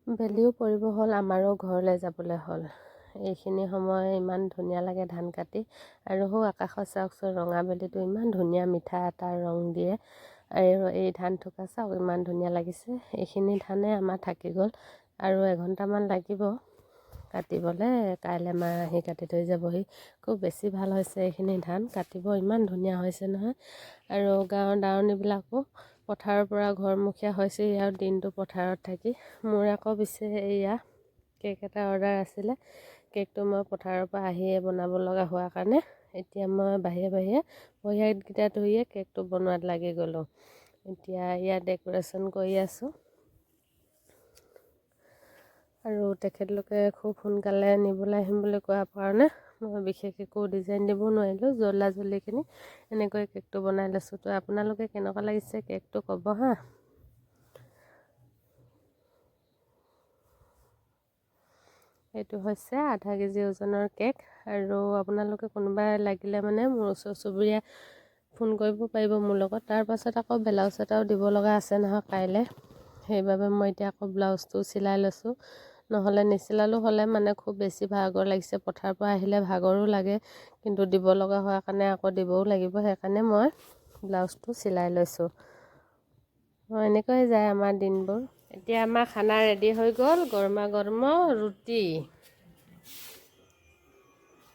বেলিও পৰিব হ'ল, আমাৰো ঘৰলৈ যাবলৈ হ'ল। এইখিনি সময় ইমান ধুনীয়া লাগে ধান কাটি, আৰু সৌ আকাশত চাওকচোন ৰঙা বেলিটো ইমান ধুনীয়া মিঠা এটা ৰং দিয়ে। আৰু এই ধান থোকা চাওক ইমান ধুনীয়া লাগিছে। এইখিনি ধানে আমাৰ থাকি গ'ল, আৰু এঘণ্টামান লাগিব কাটিবলৈ। কাইলৈ মা আহি কাটি থৈ যাবহি। খুব বেছি ভাল হৈছে এইখিনি ধান কাটিব, ইমান ধুনীয়া হৈছে নহয়। আৰু গাঁৱৰ দাৱনীবিলাকো পথাৰৰ পৰা ঘৰমুখীয়া হৈছেহি আৰু দিনটো পথাৰত থাকি। মোৰ আকৌ পিছে এয়া কেক এটা অৰ্ডাৰ আছিলে। কেকটো মই পথাৰৰ পৰা আহিয়ে বনাব লগা হোৱাৰ কাৰণে এতিয়া মই বাহিৰে বাহিৰে ভৰিহাতকেইটা ধুইয়ে কেকটো বনোৱাত লাগি গ'লোঁ। এতিয়া ইয়াত ডেক'ৰেশ্যন কৰি আছোঁ, আৰু তেখেতলোকে খুব সোনকালে নিবলৈ আহিম বুলি কোৱাৰ কাৰণে মই বিশেষ একো ডিজাইন দিব নোৱাৰিলোঁ। জল্দা জল্দিখিনি এনেকৈ কেকটো বনাই লৈছোঁ। তো আপোনালোকে কেনেকুৱা লাগিছে কেকটো ক'ব হা। এইটো হৈছে আধা কেজি ওজনৰ কেক। আৰু আপোনালোকে কোনোবাই লাগিলে মানে মোৰ ওচৰ চুবুৰীয়া ফোন কৰিব পাৰিব মোৰ লগত। তাৰপাছত আকৌ ব্লাউজ এটাও দিব লগা আছে নহয় কাইলৈ। সেইবাবে মই এতিয়া আকৌ ব্লাউজটো চিলাই লৈছোঁ। নহ'লে নিচিলালোঁ হ'লে মানে খুব বেছি ভাগৰ লাগিছে। পথাৰৰ পৰা আহিলে ভাগৰো লাগে, কিন্তু দিব লগা হোৱাৰ কাৰণে আকৌ দিবও লাগিব। সেইকাৰণে মই ব্লাউজটো চিলাই লৈছোঁ। এনেকৈ যায় আমাৰ দিনবোৰ। এতিয়া আমাৰ খানা ৰেডি হৈ গ'ল। গৰমা গৰম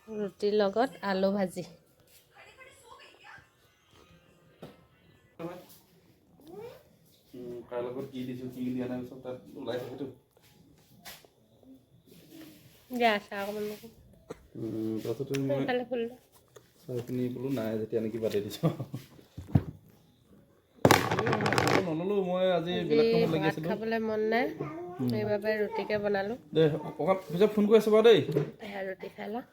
ৰুটিৰ লগত আলু ভাজি। তাৰ লগত কি দিছোঁ কি দিয়া নাই চব তাত ওলাই থাকেতো। তাৰপিছতে মই চাহখিনি বোলো নাই যেতিয়া নেকি বাদে দিছোঁ। নল'লো মই আজি বেলেগ কামত লাগি ভাত আছিলোঁ। খাবলৈ মন নাই, সেইবাবে ৰুটিকে বনালোঁ। দে অকণ পিছত ফোন কৰি আছোঁ বাৰু দেই। ৰুটি খাই লওঁ।